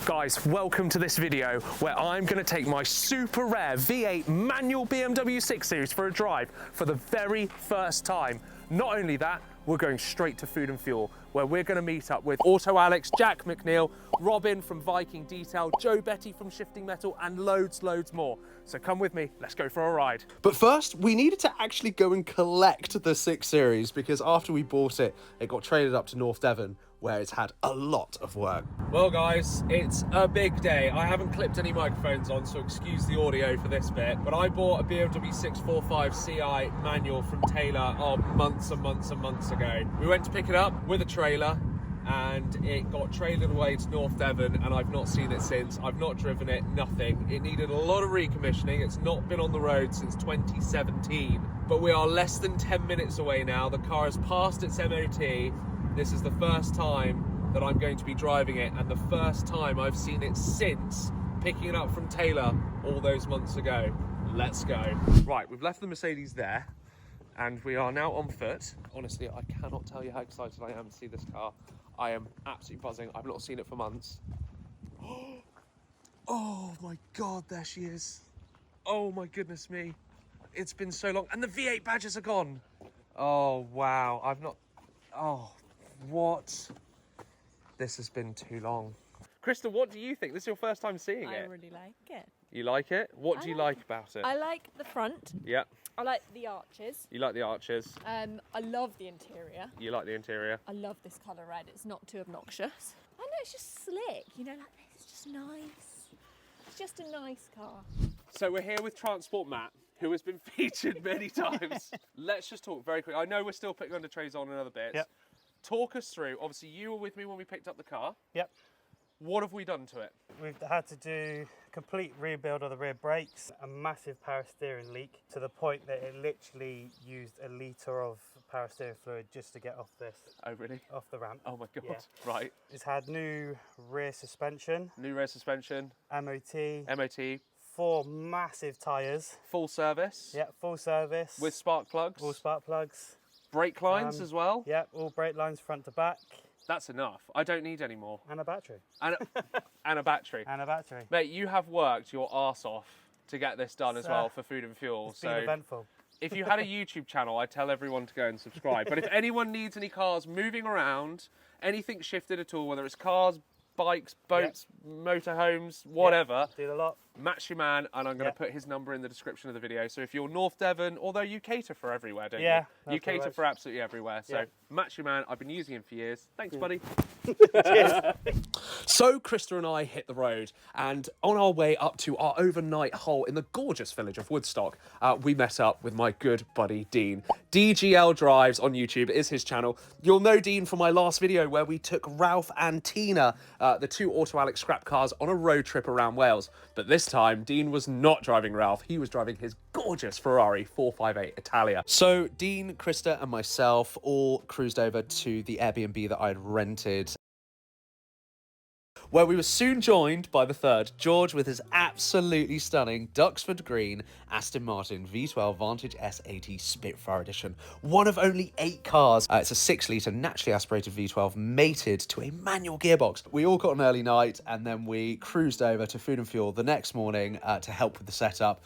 Guys, welcome to this video where I'm going to take my super rare V8 manual BMW 6 Series for a drive for the very first time. Not only that, we're going straight to Food and Fuel, where we're going to meet up with Auto Alex, Jack McNeil, Robin from Viking Detail, Joe Betty from Shifting Metal, and loads more. So come with me, let's go for a ride. But first, we needed to actually go and collect the 6 Series because after we bought it, it got traded up to North Devon, where it's had a lot of work. Well guys, it's a big day. I haven't clipped any microphones on, so excuse the audio for this bit, but I bought a BMW 645 Ci manual from Taylor months and months ago. We went to pick it up with a trailer and it got trailered away to North Devon and I've not seen it since. I've not driven it, nothing. It needed a lot of recommissioning. It's not been on the road since 2017, but we are less than 10 minutes away now. The car has passed its MOT. This is the first time that I'm going to be driving it and the first time I've seen it since picking it up from Taylor all those months ago. Let's go. Right, we've left the Mercedes there and we are now on foot. Honestly, I cannot tell you how excited I am to see this car. I am absolutely buzzing. I've not seen it for months. Oh my God, there she is. Oh my goodness me. It's been so long and the V8 badges are gone. Oh wow, oh. What? This has been too long. Christa, what do you think? This is your first time seeing it. I really like it. You like it? What do you like about it? I like the front. Yeah. I like the arches. You like the arches? I love the interior. You like the interior? I love this colour red. It's not too obnoxious. I know, it's just slick. You know, like this. It's just nice. It's just a nice car. So we're here with Transport Matt, who has been featured many times. Let's just talk very quick. I know we're still putting under trays on another bit. Yep. Talk us through, obviously you were with me when we picked up the car. Yep. What have we done to it? We've had to do a complete rebuild of the rear brakes, a massive power steering leak to the point that it literally used a litre of power steering fluid just to get off this. Oh really? Off the ramp. Oh my God, Yeah. Right. It's had new rear suspension. New rear suspension. MOT. MOT. 4 massive tyres. Full service. Yeah, full service. With spark plugs. all spark plugs. Brake lines as well. Yeah, all brake lines front to back. That's enough. I don't need any more. And a battery. And a battery. And a battery. Mate, you have worked your arse off to get this done as well for Food and Fuel. It's been eventful. If you had a YouTube channel, I'd tell everyone to go and subscribe. But if anyone needs any cars moving around, anything shifted at all, whether it's cars, bikes, boats, motorhomes, whatever, Do the lot. Matt's your man, and I'm going to put his number in the description of the video. So if you're North Devon, although you cater for everywhere, don't you? You cater much. for absolutely everywhere. So Matt's your man. I've been using him for years. Thanks, buddy. So Christa and I hit the road, and on our way up to our overnight hole in the gorgeous village of Woodstock, we met up with my good buddy Dean. DGL Drives on YouTube is his channel. You'll know Dean from my last video where we took Ralph and Tina, the 2 Auto Alex scrap cars, on a road trip around Wales. But this time, Dean was not driving Ralph. He was driving his gorgeous Ferrari 458 Italia. So Dean, Christa and myself all cruised over to the Airbnb that I'd rented, where we were soon joined by the third, George, with his absolutely stunning Duxford Green Aston Martin V12 Vantage S80 Spitfire Edition. One of only 8 cars. It's a 6-litre naturally aspirated V12 mated to a manual gearbox. We all got an early night and then we cruised over to Food and Fuel the next morning to help with the setup,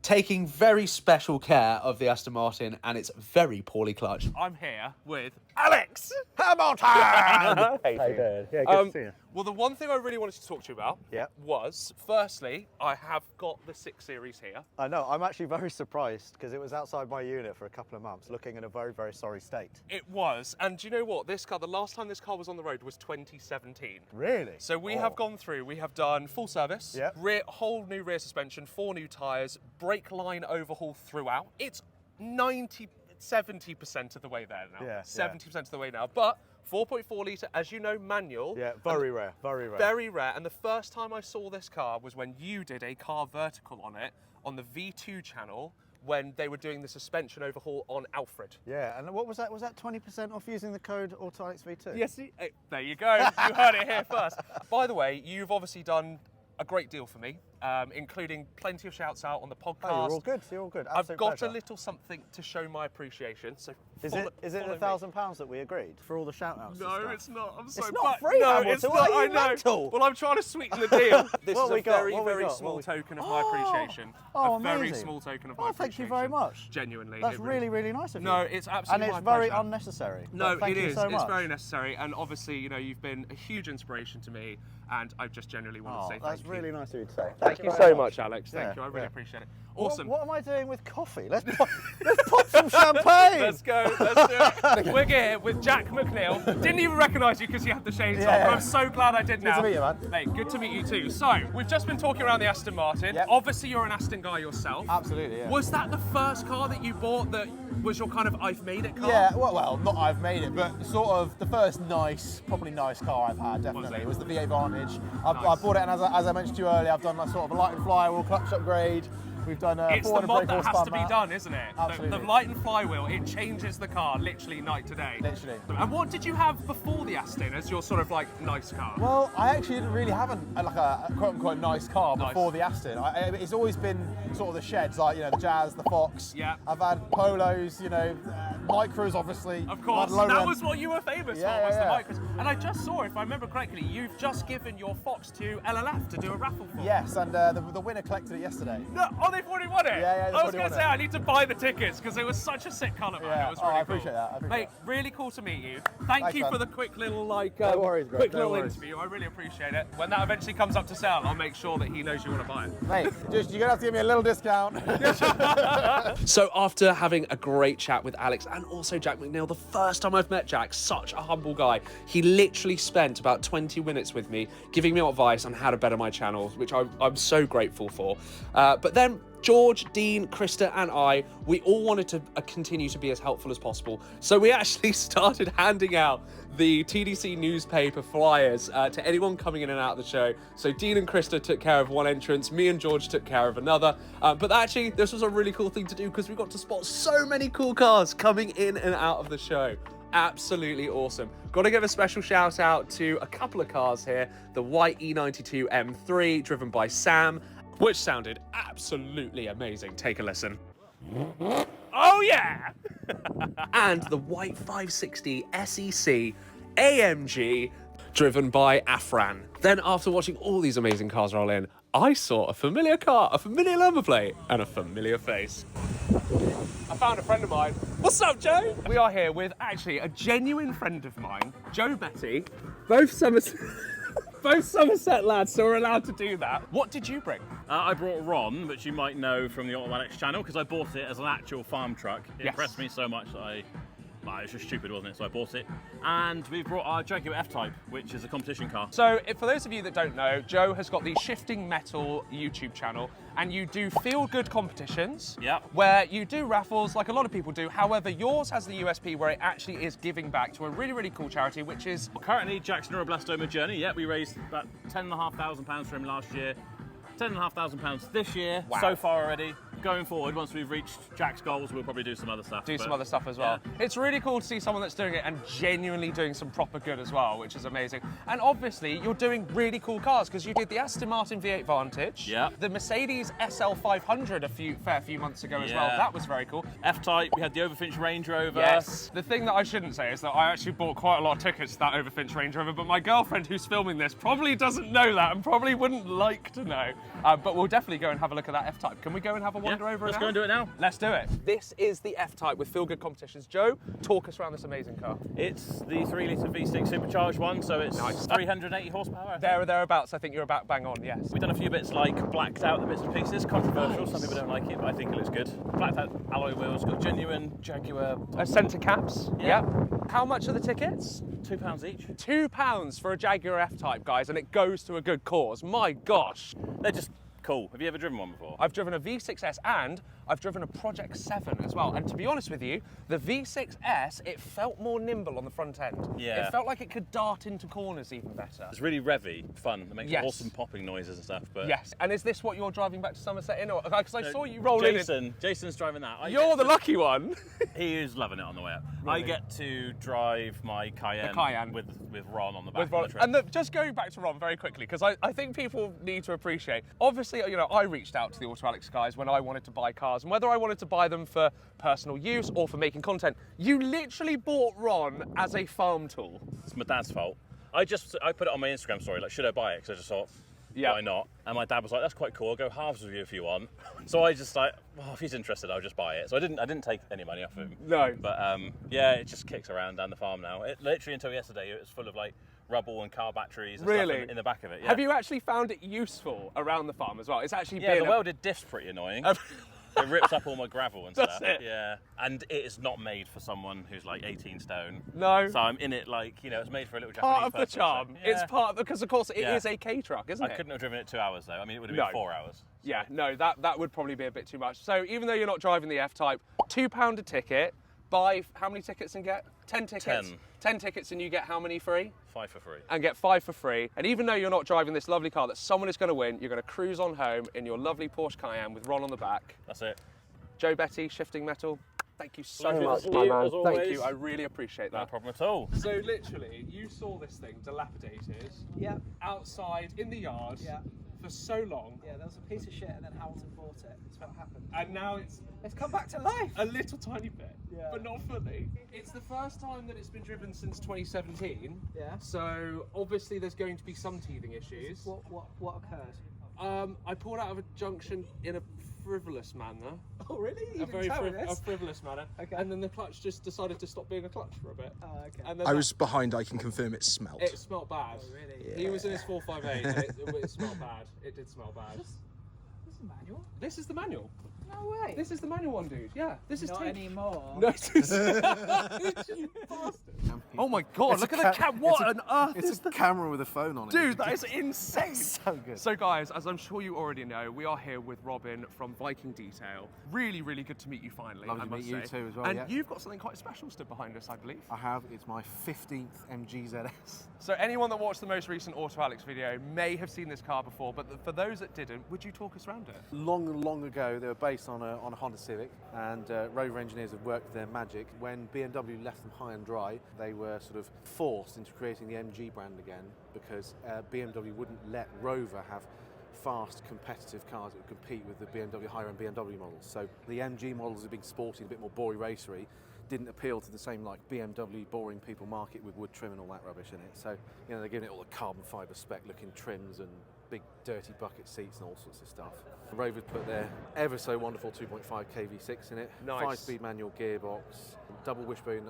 taking very special care of the Aston Martin and its very poorly clutched. I'm here with Alex Hamilton! How you doing? Yeah, good to see you. Well, the one thing I really wanted to talk to you about was, firstly, I have got the 6 Series here. I know, I'm actually very surprised because it was outside my unit for a couple of months, looking in a very, very sorry state. It was, and do you know what? This car, the last time this car was on the road was 2017. Really? So we have gone through, we have done full service, whole new rear suspension, 4 new tyres, brake line overhaul throughout. It's 70% of the way there now. 70% of the way now, but 4.4 litre, as you know, manual. Yeah, very rare, very rare. Very rare, and the first time I saw this car was when you did a car vertical on it on the V2 channel when they were doing the suspension overhaul on Alfred. Yeah, and what was that? Was that 20% off using the code AutoAlex_V2? Yes, there you go. You heard it here first. By the way, you've obviously done a great deal for me, including plenty of shouts out on the podcast. Oh, you're all good, you're all good. I've got pleasure. a little something to show my appreciation, so Is it the £1,000 that we agreed for all the shout-outs? No, it's not. I'm sorry. not but free, no, Hamilton. it's What not. are you I know. mental? Well, I'm trying to sweeten the deal. This What is we a got? very, What we very got? small What we- token of my appreciation. Oh, a very amazing. small token of my Oh, appreciation. thank you very much. Genuinely. That's it really, really nice of you. No, it's absolutely And it's my very pleasure. unnecessary. No, But thank it you is. so It's much. very necessary, and obviously, you know, you've been a huge inspiration to me, and I just genuinely want to say That's thank you. really nice of you to say. Thank you very so much, Alex. Thank Yeah, you. I really yeah. appreciate it. What- Awesome. What am I doing with coffee? Let's pop some champagne. Let's go. Let's do it. We're here with Jack McNeil. Didn't even recognise you because you had the shades on, Yeah. but I'm so glad I did now. to meet you, man. Mate, good to meet you too. So, we've just been talking around the Aston Martin. Yep. Obviously, you're an Aston guy yourself. Absolutely, yeah. Was that the first car that you bought that was your kind of I've made it car? Yeah, well, not I've made it, but sort of the first properly nice car I've had, definitely. Was it? It was the V8 Vantage. I Nice. bought it, and as I mentioned to you earlier, I've done like sort of a light and flywheel clutch upgrade. We've done a It's the 400 mod brake that has horsepower to be mat. done, isn't it? Absolutely. The light and flywheel, it changes the car literally night to day. Literally. And what did you have before the Aston as your sort of like nice car? Well, I actually didn't really have like a quote-unquote nice car Nice. before the Aston. It's always been sort of the sheds, like, you know, the Jazz, the Fox. Yeah. I've had Polos, you know, Micras, obviously. Of I've course, had low that end. was what you were famous Yeah, for, was yeah, the micros. And I just saw, if I remember correctly, you've just given your Fox to LLF to do a raffle for. Yes, and the winner collected it yesterday. No, oh, they've already won it? Yeah, they've I was already going won to say, it. I need to buy the tickets because it was such a sick colour, man. Yeah. It was Oh, really I appreciate that, I appreciate Mate, really cool to meet you. Thank Thanks, you man. for the quick little, like, No worries, bro, quick no little worries. interview. I really appreciate it. When that eventually comes up to sell, I'll make sure that he knows you want to buy it. Mate, you're going to have to give me a little discount. So after having a great chat with Alex and also Jack McNeil, the first time I've met Jack, such a humble guy. He literally spent about 20 minutes with me giving me advice on how to better my channels, which I'm so grateful for. But then George, Dean, Christa and I, we all wanted to continue to be as helpful as possible. So we actually started handing out the TDC newspaper flyers to anyone coming in and out of the show. So Dean and Christa took care of one entrance, me and George took care of another. But actually, this was a really cool thing to do because we got to spot so many cool cars coming in and out of the show. Absolutely awesome. Got to give a special shout out to a couple of cars here. The white E92 M3 driven by Sam, which sounded absolutely amazing. Take a listen. Oh, yeah! And the white 560 SEC AMG driven by Afran. Then after watching all these amazing cars roll in, I saw a familiar car, a familiar number plate, and a familiar face. I found a friend of mine. What's up, Joe? We are here with actually a genuine friend of mine, Joe Betty. Both Somerset lads, so we're allowed to do that. What did you bring? I brought Ron, which you might know from the Automatics channel, because I bought it as an actual farm truck. It Yes. impressed me so much that it was just stupid, wasn't it? So I bought it. And we've brought our Jaguar F-Type, which is a competition car. So, for those of you that don't know, Joe has got the Shifting Metal YouTube channel, and you do feel-good competitions, Yep. where you do raffles like a lot of people do. However, yours has the USP where it actually is giving back to a really, really cool charity, which is... Currently, Jack's neuroblastoma journey. Yeah, we raised about £10,500 for him last year. £10,500 this year Wow. so far already. Going forward, once we've reached Jack's goals, we'll probably do some other stuff. do some but- other stuff as well. Yeah. It's really cool to see someone that's doing it and genuinely doing some proper good as well, which is amazing. And obviously, you're doing really cool cars because you did the Aston Martin V8 Vantage, Yeah. the Mercedes SL500 a fair few months ago as well. Yeah. That was very cool. F-Type, we had the Overfinch Range Rover. Yes. The thing that I shouldn't say is that I actually bought quite a lot of tickets to that Overfinch Range Rover, but my girlfriend who's filming this probably doesn't know that and probably wouldn't like to know. But we'll definitely go and have a look at that F-Type. Can we go and have a wander over Let's it go now? and do it now. Let's do it. This is the F-Type with Feel Good Competitions. Joe, talk us around this amazing car. It's the 3-litre V6 supercharged one, so it's Nice. 380 horsepower. I think. There or thereabouts, I think you're about bang on, yes. We've done a few bits like blacked out the bits and pieces, controversial, some people don't like it, but I think it looks good. Blacked out alloy wheels, got genuine Jaguar, Centre caps, Yeah. How much are the tickets? £2 each. £2 for a Jaguar F-Type, guys, and it goes to a good cause. My gosh. They're just cool. Have you ever driven one before? I've driven a V6S and I've driven a Project 7 as well. And to be honest with you, the V6S, it felt more nimble on the front end. Yeah. It felt like it could dart into corners even better. It's really revvy, fun. It makes Yes. awesome popping noises and stuff. But Yes. And is this what you're driving back to Somerset in? Because I saw you roll in. Jason's driving that. You're the lucky one. He is loving it on the way up. Really? I get to drive my Cayenne, The Cayenne. with Ron on the back With of Ron. the trip. And just going back to Ron very quickly, because I think people need to appreciate, obviously obviously, you know, I reached out to the Auto Alex guys when I wanted to buy cars, and whether I wanted to buy them for personal use or for making content. You literally bought Ron as a farm tool. It's my dad's fault. I put it on my Instagram story, like, should I buy it? Because I just thought, Yeah. why not? And my dad was like, that's quite cool, I'll go halves with you if you want. So I just like, well, if he's interested, I'll just buy it. So I didn't take any money off him. No. But yeah, it just kicks around down the farm now. It literally until yesterday, it was full of like rubble and car batteries and Really? stuff in the back of it. Yeah. Have you actually found it useful around the farm as well? It's actually Yeah, been the welded diff's pretty annoying. It rips up all my gravel and Does stuff. it? Yeah. And it is not made for someone who's like 18 stone. No. So I'm in it like, you know, it's made for a little Japanese part of the person, so- charm. It's Yeah. part of, because of course it Yeah. is a K truck, isn't I it? couldn't have driven it 2 hours though. I mean, it would have been No. 4 hours. Yeah, no, that would probably be a bit too much. So even though you're not driving the F-Type, £2 a ticket, buy how many tickets and get? 10 tickets? 10. 10 tickets and you get how many free? 5 for free. And get 5 for free. And even though you're not driving this lovely car that someone is going to win, you're going to cruise on home in your lovely Porsche Cayenne with Ron on the back. That's it. Joe Betty, Shifting Metal, thank you so Pleasure much, to my you, man. as Thank always. you, I really appreciate No that. problem at all. So literally, you saw this thing dilapidated Yeah, outside in the yard yeah, for so long, yeah. There was a piece of shit, and then Hamilton bought it. That's what happened. and now it's It's come back to life. a little tiny bit, Yeah. but not fully. It's the first time that it's been driven since 2017. Yeah. So obviously there's going to be some teething issues. What occurred? I pulled out of a junction in a frivolous manner. Oh, really? You A didn't very tell me a this? frivolous manner. Okay. And then the clutch just decided to stop being a clutch for a bit. Oh, okay. And then I was behind, I can confirm it smelt. it smelt bad. Oh, really? He was in his 458 and it smelled bad. It did smell bad. This is a manual? This is the manual. No way. This is the manual one, dude. Yeah. This is Not tape. anymore. No, this is... You bastard. Oh my god, look at the cat. What on earth is It's a camera with a phone on it. Dude, that is insane. so good. So guys, as I'm sure you already know, we are here with Robin from Viking Detail. Really, really good to meet you finally. Lovely I to must meet you say. too as well, And yeah. you've got something quite special stood behind us, I believe. I have. It's my 15th MG ZS. So anyone that watched the most recent Auto Alex video may have seen this car before, but for those that didn't, would you talk us around it? Long ago, they were based on a Honda Civic, and Rover engineers have worked their magic. When BMW left them high and dry, they were sort of forced into creating the MG brand again because BMW wouldn't let Rover have fast, competitive cars that would compete with the BMW higher-end BMW models. So the MG models are being sporty, a bit more boy racery, didn't appeal to the same like BMW boring people market with wood trim and all that rubbish in it. So, you know, they're giving it all the carbon fibre spec looking trims and big dirty bucket seats and all sorts of stuff. Rover's put their ever so wonderful 2.5 kV6 in it, Nice. 5-speed manual gearbox, double wishbone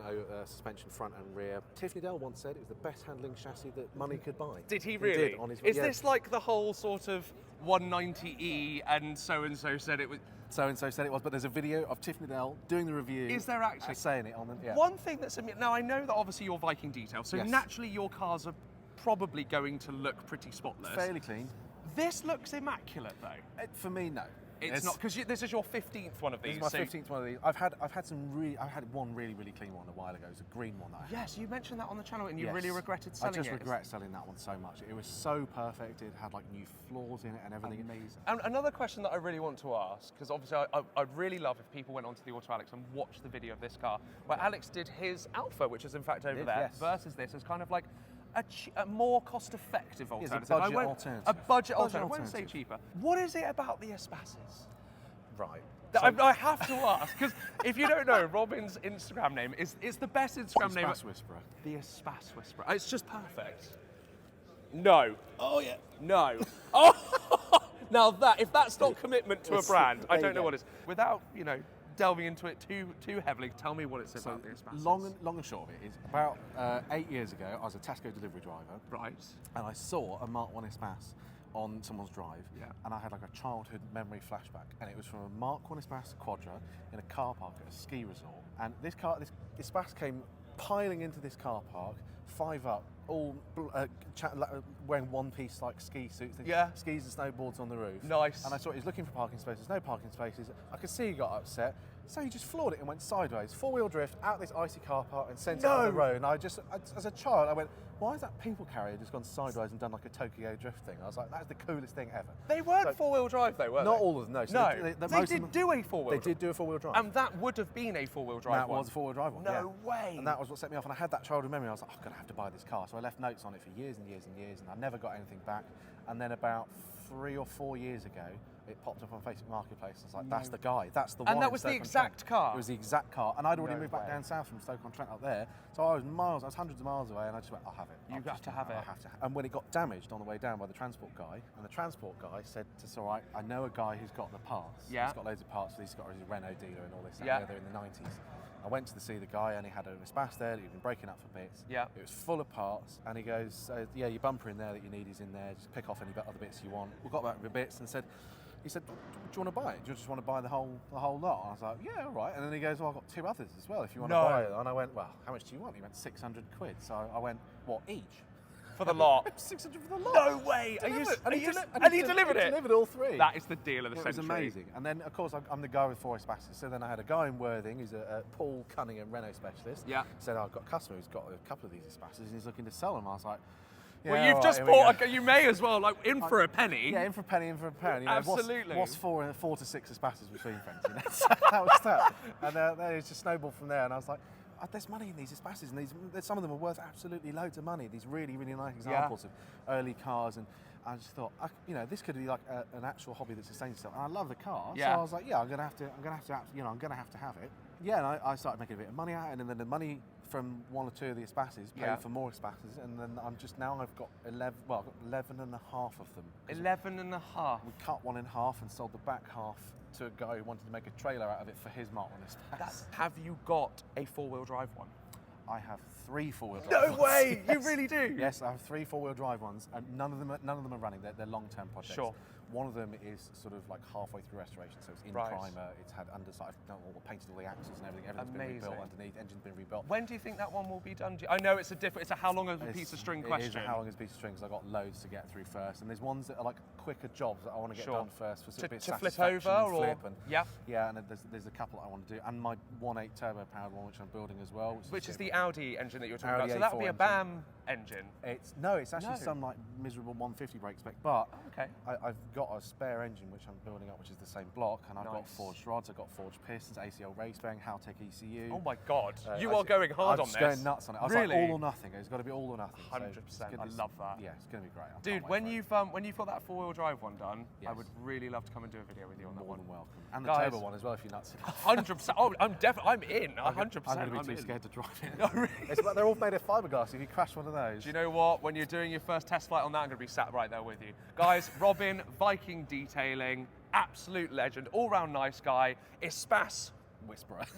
suspension front and rear. Tiffany Dell once said it was the best handling chassis that money could buy. Did he He really? did, on his- Is yeah. this like the whole sort of 190E and so said it was? So-and-so said it was, but there's a video of Tiffany Dell doing the review. Is there actually? Saying it on the, yeah. One thing that's now I know that obviously you're Viking Detail, so Yes. naturally your cars are probably going to look pretty spotless. Fairly clean. This looks immaculate though. For me, no. It's not, because this is your 15th one of This these. is my so- 15th one of these. I've had one really clean one a while ago. It was a green one that I had. Yes, you mentioned that on the channel and you Yes. really regretted selling I just it. regret selling that one so much. It was so perfect. It had like new floors in it and everything. Amazing. And another question that I really want to ask, because obviously I'd really love if people went onto the Auto Alex and watched the video of this car, where Alex did his Alpha, which is in fact over Did, there, yes. versus this as kind of like a more cost-effective It's a alternative. budget alternative. A budget Budget alternative. I won't say alternative. cheaper. What is it about the Espaces? Right. I have to ask, because if you don't know, Robin's Instagram name is the best Instagram name. Space Whisperer. The Espace Whisperer. It's just perfect. No. Oh yeah. No. Oh! Now if that's not commitment to a It's- brand, I there you don't know go. what is. Without, delving into it too heavily, tell me what it's So about the Espaces. long and short of it is about 8 years ago, I was a Tesco delivery driver, Right. and I saw a Mark 1 Espace on someone's drive, Yeah. and I had like a childhood memory flashback, and it was from a Mark 1 Espace Quadra in a car park at a ski resort, and this Espace came piling into this car park, 5 up, all wearing one-piece like ski suits, Yeah. skis and snowboards on the roof. Nice. And I saw he was looking for parking spaces, no parking spaces. I could see he got upset, so he just floored it and went sideways, four-wheel drift out this icy car park and sent it out the road. And as a child, I went, why has that people carrier just gone sideways and done like a Tokyo drift thing? I was like, that's the coolest thing ever. They weren't So- four-wheel drive though, were they? Not all of them, no. So No. they They most of did them- do a four-wheel They drive. did do a four-wheel drive. And that would have been a four-wheel drive That one. was a four-wheel drive one. No yeah. way. And that was what set me off. And I had that childhood memory. I was like, I'm going to have to buy this car. So I left notes on it for years and years and years, and I never got anything back. And then about 3 or 4 years ago, it popped up on Facebook Marketplace. I was like, that's the guy, that's the one. And that in was the Stoke-on-Trent. exact car? It was the exact car. And I'd already No moved back way. down south from Stoke-on-Trent up there. So I was hundreds of miles away, and I just went, I'll have it. You have to have it. I'll have to. And when it got damaged on the way down by the transport guy, and the transport guy said, it's all right, I know a guy who's got the parts. Yeah. He's got loads of parts, he's got his Renault dealer and all this, that, Yeah. and the other in the 90s. I went to see the guy, and he had an Espace there that he'd been breaking up for bits. Yeah. It was full of parts, and he goes, yeah, your bumper in there that you need is in there. Just pick off any other bits you want. We got back with the bits and said, he said, do you want to buy it? Do you just want to buy the whole lot? I was like, yeah, all right. And then he goes, well, I've got 2 others as well if you want to buy it. And I went, well, how much do you want? He went, 600 quid. So I went, what, each? For the lot. 600 for the lot. No way! And he delivered it? He delivered all 3. That is the deal of the It was century. amazing. And then, of course, I'm the guy with 4 Espaces. So then I had a guy in Worthing who's a Paul Cunningham Renault specialist. Yeah. Said, I've got a customer who's got a couple of these Espaces and he's looking to sell them. I was like, yeah, Well, you've all just right, here we bought. go. You may as well, like, in for a penny. Yeah, in for a penny, in for a pound. You know, Absolutely. What's 4 to 6 Espaces between friends? You know? So that was that. And then it just snowballed from there. And I was like, there's money in these Espaces, and some of them are worth absolutely loads of money. These really, really nice examples of early cars, and I just thought, this could be like an actual hobby that sustains itself. And I love the car, Yeah. so I was like, yeah, I'm gonna have to have it. Yeah, and I started making a bit of money out, and then the money from 1 or 2 of the Espaces paid for more Espaces, and then I've got 11 and a half of them. 11 and a half. We cut one in half and sold the back half to a guy who wanted to make a trailer out of it for his Mark on his Espace. Have you got a 4-wheel drive one? I have 3 4-wheel drive No ones. way! Yes. You really do? Yes, I have 3 4-wheel drive ones, and none of them are running. They're long-term projects. Sure. One of them is sort of like halfway through restoration, so it's in Right. primer. It's had underside. I've done painted all the axles and everything. Everything's been Amazing. rebuilt underneath. Engine's been rebuilt. When do you think that one will be done? I know it's a how long of a piece of string question. It is a how long is a piece of string, because I've got loads to get through first, and there's ones that are like quicker jobs that I want to get Sure. done first for sort of a bit To of flip satisfaction over, and or flip and yeah, and there's a couple I want to do, and my 1.8 turbo powered one which I'm building as well, which is super the Audi engine that you're talking Audi about. So that would be a A4 BAM engine. It's actually No. some like miserable 150 brake spec, but Okay. I've got a spare engine which I'm building up, which is the same block, and I've got Nice. forged rods, I've got forged pistons, ACL race bearing, Haltech ECU. Oh my God, you I- are going hard I'm on just this. going nuts on it. I was Really? like all or nothing. It's got to be all or nothing. So 100%. it's gonna- I love that. Yeah, it's going to be great. I can't Dude, wait when for it. you've got that 4-wheel drive one done, I Yes. would really love to come and do a video with you on that more one. than welcome, and the Guys- turbo one as well if you're nuts. 100%. Oh, I'm in. 100%. I'm going to be I'm too in. scared to drive it. No, really? It's like they're all made of fiberglass. If you crash one of those, Do you know what? When you're doing your first test flight on that, I'm going to be sat right there with you. Guys, Robin, Viking Detailing, absolute legend, all-round nice guy, Espace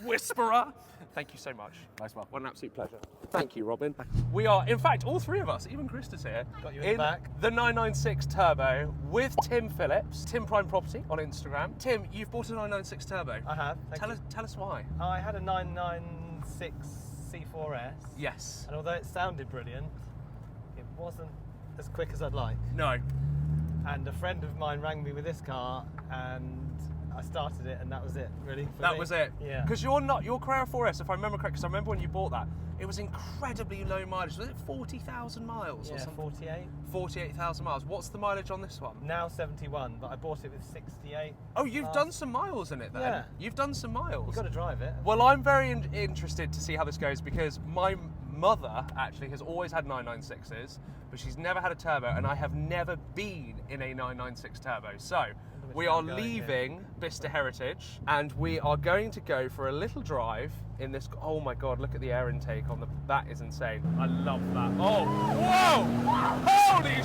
Whisperer. Thank you so much. Nice one. What an absolute pleasure. Thank you, Robin. We are, in fact, all 3 of us, even Christa's here, Got you in the back. the 996 Turbo with Tim Phillips, Tim Prime Property on Instagram. Tim, you've bought a 996 Turbo. I have. Tell us why. I had a 996 C4S. Yes. And although it sounded brilliant, it wasn't as quick as I'd like. No. And a friend of mine rang me with this car, and I started it, and that was it, really. That was it. Yeah. Because your Carrera 4S, if I remember correctly, because I remember when you bought that, it was incredibly low mileage. Was it 40,000 miles or Yeah, something? 48. 48,000 miles. What's the mileage on this one? Now 71, but I bought it with 68. Oh, you've done some miles in it then? Yeah. You've done some miles. You've got to drive it. Well, I'm very interested to see how this goes, because my mother actually has always had 996s, but she's never had a turbo, and I have never been in a 996 turbo. So we are leaving Bicester Heritage, and we are going to go for a little drive in this. Oh my God, look at the air intake on that is insane. I love that. Oh, whoa! Holy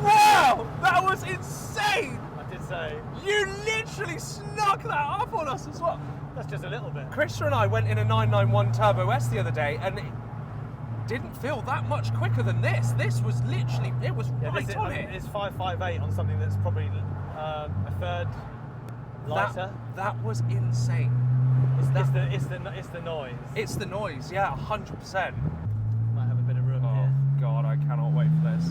wow! That was insane! I did say, You literally snuck that up on us as well. that's just a little bit. Christa and I went in a 991 Turbo S the other day, and it didn't feel that much quicker than this. This was literally, it was right this on is, it. It's 558 on something that's probably a third lighter. That was insane. It's the noise. It's the noise, yeah, 100%. Might have a bit of room Oh here. God, I cannot wait for this.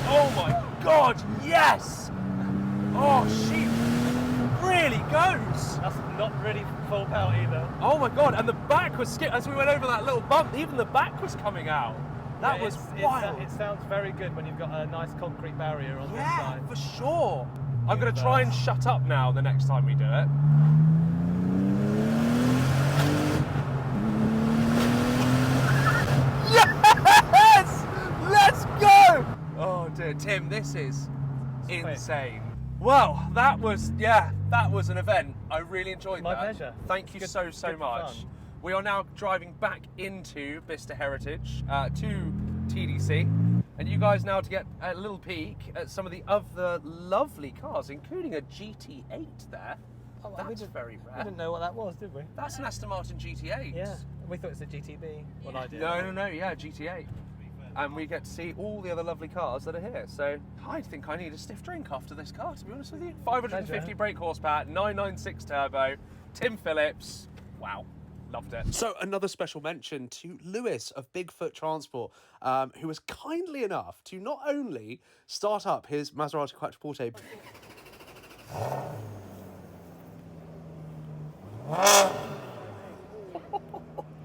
Oh my God, yes! Oh, she really goes. That's not really full power either. Oh my God, and the back was as we went over that little bump, even the back was coming out. That Yeah, was it's- wild. It sounds very good when you've got a nice concrete barrier on this Yeah, side. for sure. I'm going to try and shut up now the next time we do it. Yes! Let's go! it. Tim, this is insane. Well, that was an event. I really enjoyed that. My pleasure. Thank you Good- so good much. fun. We are now driving back into Bicester Heritage to TDC, and you guys now to get a little peek at some of the other lovely cars, including a GT8 there. Oh, well, That's very We rare. didn't know what that was, did we? That's an Aston Martin GT8. Yeah, we thought it was a GTB. Well, I did. No, yeah, GT8. And we get to see all the other lovely cars that are here. So I think I need a stiff drink after this car, to be honest with you. 550 Pleasure. brake horsepower, 996 turbo, Tim Phillips. Wow. Loved it. So another special mention to Lewis of Bigfoot Transport, who was kindly enough to not only start up his Maserati Quattroporte.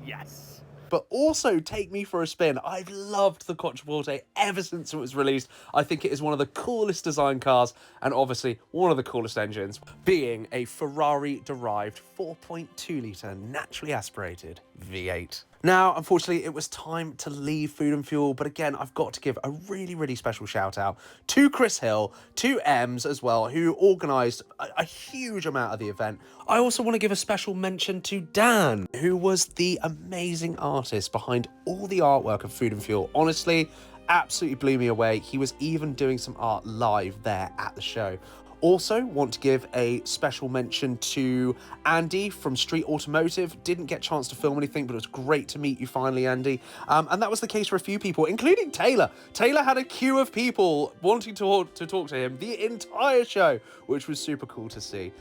Yes. But also take me for a spin. I've loved the Quattroporte ever since it was released. I think it is one of the coolest design cars and obviously one of the coolest engines, being a Ferrari-derived 4.2 litre naturally aspirated V8. Now, unfortunately, it was time to leave Food and Fuel, but again, I've got to give a really, really special shout out to Chris Hill, to Ems as well, who organised a huge amount of the event. I also want to give a special mention to Dan, who was the amazing artist behind all the artwork of Food and Fuel. Honestly, absolutely blew me away. He was even doing some art live there at the show. Also, want to give a special mention to Andy from Street Automotive. Didn't get a chance to film anything, but it was great to meet you finally, Andy. And that was the case for a few people, including Taylor. Taylor had a queue of people wanting to talk to him the entire show, which was super cool to see.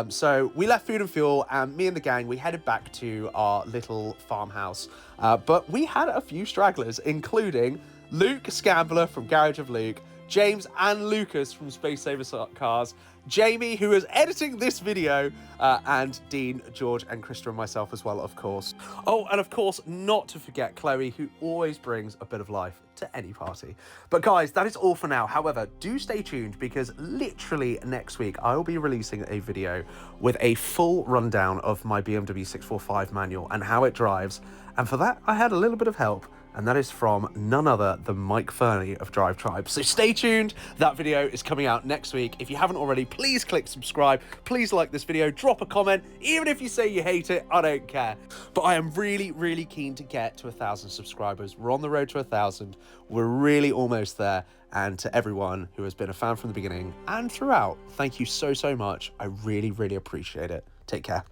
So we left Food and Fuel, and me and the gang, we headed back to our little farmhouse. But we had a few stragglers, including Luke Scambler from Garage of Luke, James and Lucas from Space Saver Cars, Jamie, who is editing this video, and Dean, George, and Christa and myself as well, of course. Oh, and of course, not to forget Chloe, who always brings a bit of life to any party. But guys, that is all for now. However, do stay tuned because literally next week, I will be releasing a video with a full rundown of my BMW 645 manual and how it drives. And for that, I had a little bit of help. And that is from none other than Mike Fernie of Drive Tribe. So stay tuned. That video is coming out next week. If you haven't already, please click subscribe. Please like this video. Drop a comment. Even if you say you hate it, I don't care. But I am really, really keen to get to 1,000 subscribers. We're on the road to 1,000. We're really almost there. And to everyone who has been a fan from the beginning and throughout, thank you so, so much. I really, really appreciate it. Take care.